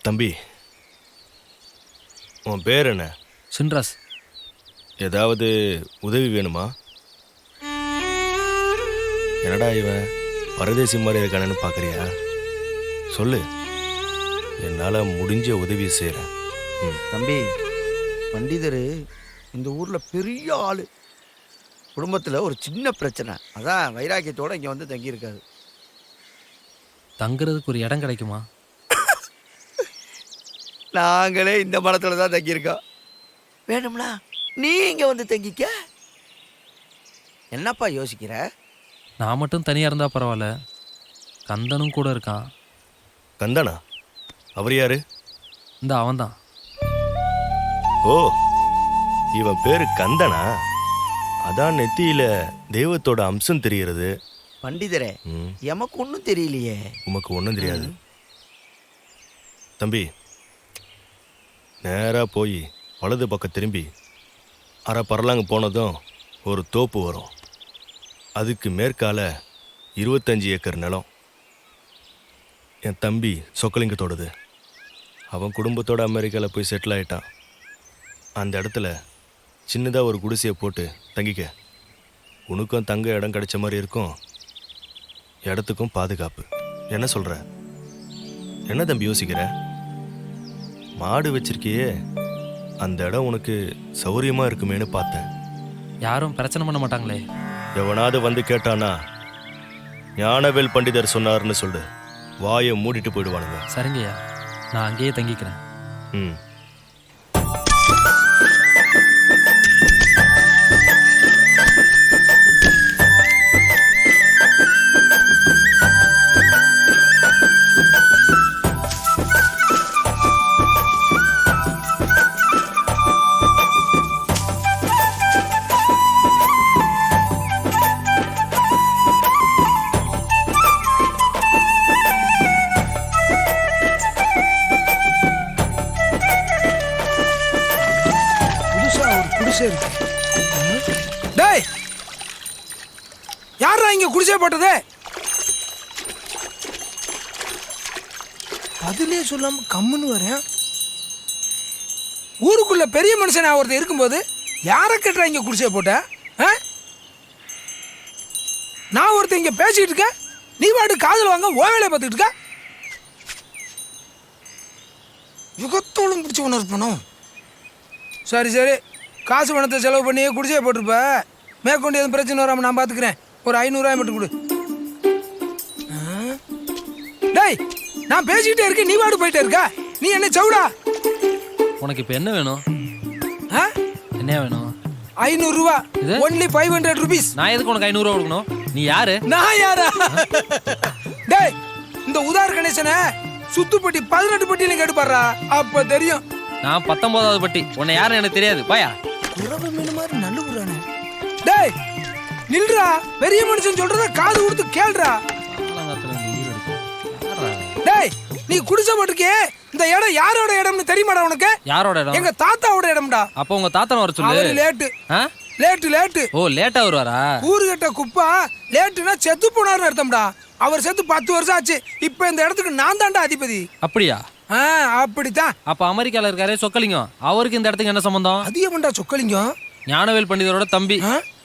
தம்பி, உன் பேர் என்ன? சின்ராஸ். ஏதாவது உதவி வேணுமா? என்னடா இவன் பரதேசி மாதிரி இருக்கானு பார்க்குறியா? சொல்லு, என்னால் முடிஞ்ச உதவி செய்கிறேன். தம்பி, பண்டிதர் இந்த ஊரில் பெரிய ஆள். குடும்பத்தில் ஒரு சின்ன பிரச்சனை, அதான் வைராக்கியத்தோடு இங்கே வந்து தங்கியிருக்காரு. தங்குறதுக்கு ஒரு இடம் கிடைக்குமா? நாங்களே இந்த மரத்தில் தான் தங்கியிருக்கோம். வேணும்னா நீ இங்கே வந்து தங்கிக்க. என்னப்பா யோசிக்கிற? நான் மட்டும் தனியாக இருந்தால் பரவாயில்ல, கந்தனும் கூட இருக்கான். கந்தனா? அவர் யாரு? இந்த அவன்தான். ஓ, இவன் பேரு கந்தனா? அதான் நெத்தியில தெய்வத்தோட அம்சம் தெரிகிறது. பண்டிதரே, எமக்கு ஒன்றும் தெரியலையே. உமக்கு ஒன்றும் தெரியாது தம்பி. நேராக போய் வலது பக்கம் திரும்பி அரை பரலாங்க போனதும் ஒரு தோப்பு வரும். அதுக்கு மேற்கால 25 ஏக்கர் நிலம். என் தம்பி சொக்கலிங்கத்தோடது. அவன் குடும்பத்தோட அமெரிக்காவில் போய் செட்டில் ஆகிட்டான். அந்த இடத்துல சின்னதாக ஒரு குடிசையை போட்டு தங்கிக்க. உனக்கும் தங்க இடம் கிடைச்ச மாதிரி இருக்கும், இடத்துக்கும் பாதுகாப்பு. என்ன சொல்கிற? என்ன தம்பி யோசிக்கிற? மாடு வச்சிருக்கியே, அந்த இடம் உனக்கு சௌரியமாக இருக்குமேனு பார்த்தேன். யாரும் பிரச்சனை பண்ண மாட்டாங்களே? எவனாவது வந்து கேட்டானா ஞானவேல் பண்டிதர் சொன்னார்னு சொல்லு. வாயை மூடிட்டு போயிடுவானுங்க. சரிங்கய்யா, நான் அங்கேயே தங்கிக்கிறேன். ம். டேய், யாரா இங்க குடிசை போட்டது? பதிலே சொல்லாம கம்முன்னு வரேன். ஊருக்குள்ள பெரிய மனுஷன் ஒருத்தர் இருக்கும்போது யாரை கேட்டா இங்க குடிசை போட்ட? நான் ஒருத்தர் இங்க பேசிட்டு இருக்கேன், நீ வாட்டு காதல் வாங்க ஓ வேலையை பார்த்துட்டு இருக்க. யுகத்தோளும் பிடிச்ச உணர்வு பண்ணும். சரி சரி, காசு பணத்தை செலவு பண்ணி குடிசையை போட்டிருப்ப. மேற்கொண்டு எதுவும் பிரச்சனை வராமல் நான் பார்த்துக்கிறேன். ஒரு 500 ரூபாய் மட்டும் கொடு. டேய், நான் பேசிக்கிட்டே இருக்கேன், நீ வாடு போயிட்டே இருக்க. நீ என்ன சவுடா? உனக்கு இப்போ என்ன வேணும்? என்ன வேணும்? 500 ரூபா. Only 500 rupees. நான் எதுக்கு உனக்கு 500 ரூபா கொடுக்கணும்? நீ யாரு? நான் யாரா? டேய், இந்த உதார் கணேசனை சுத்துப்பட்டி 18 பட்டியிலும் கேட்டுப்பாடுறா, அப்ப தெரியும். நான் 19வது பட்டி. உன்னை யாரும் எனக்கு தெரியாது, பாயா. உறவு மீன் மாதிரி நல்ல ஊரானே. டேய் நில்றா, பெரிய மனுஷன் சொல்றத காது கொடுத்து கேளுடா. டேய், நீ குடிசை போட்டுக்கே, இந்த இடம் யாரோட இடம்னு தெரியுமாடா உனக்கு? யாரோட இடம்? எங்க தாத்தாவோட இடம்டா. அப்ப உங்க தாத்தா வர சொல்லு. அவரு லேட்டு. ஓ, லேட்டா வருவாரா? ஊரு கட்ட குப்பா லேட்டுனா செத்து போனாருன்னு அர்த்தம்டா. அவர் செத்து 10 வருஷம் ஆச்சு. இப்ப இந்த இடத்துக்கு நான் தான்டா அதிபதி. அப்படியா? அப்படித்தான். அப்ப அமெரிக்கால இருக்காரே சொக்கலிங்கம், அவருக்கு இந்த இடத்துக்கு என்ன சம்பந்தம்? அதிகமண்டா சொக்கலிங்கம் ஞானவேல் பண்டிதரோட தம்பி.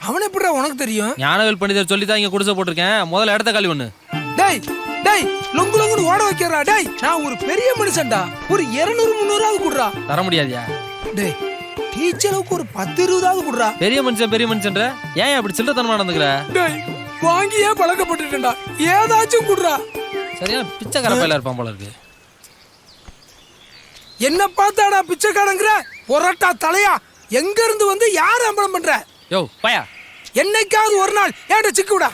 அவனை எப்படிடா உனக்கு தெரியும்? ஞானவேல் பண்டிதர் சொல்லி தான் இங்க குடிசை போட்டிருக்கேன். முதல்ல இடத்த காலி பண்ணு. டேய் டேய், லொங்கு லொங்குன்னு ஓட வைக்கிறா. டேய், நான் ஒரு பெரிய மனுஷன்டா. ஒரு 200-300 குடுறா. தர முடியாதியா? டேய், டீச்சருக்கு ஒரு 10-20 குடுறா. பெரிய மனுஷன்ற ஏன் அப்படி சில்லறத்தனமா நடந்துக்கிற? டேய், வாங்கியே பழக்கப்பட்டுட்டேன்டா, ஏதாச்சும் குடுறா. சரியா பிச்சைக்கார பையலா இருப்பான் போல இருக்கு. என்ன பார்த்தாடா பிச்சைக்காரங்கிற? ஒரட்டா தலையா, எங்க இருந்து வந்து யார் அம்பலம் பண்ற? யோ பையா, என்னைக்காவது ஒரு நாள் ஏன்டா சிக்கு விடா.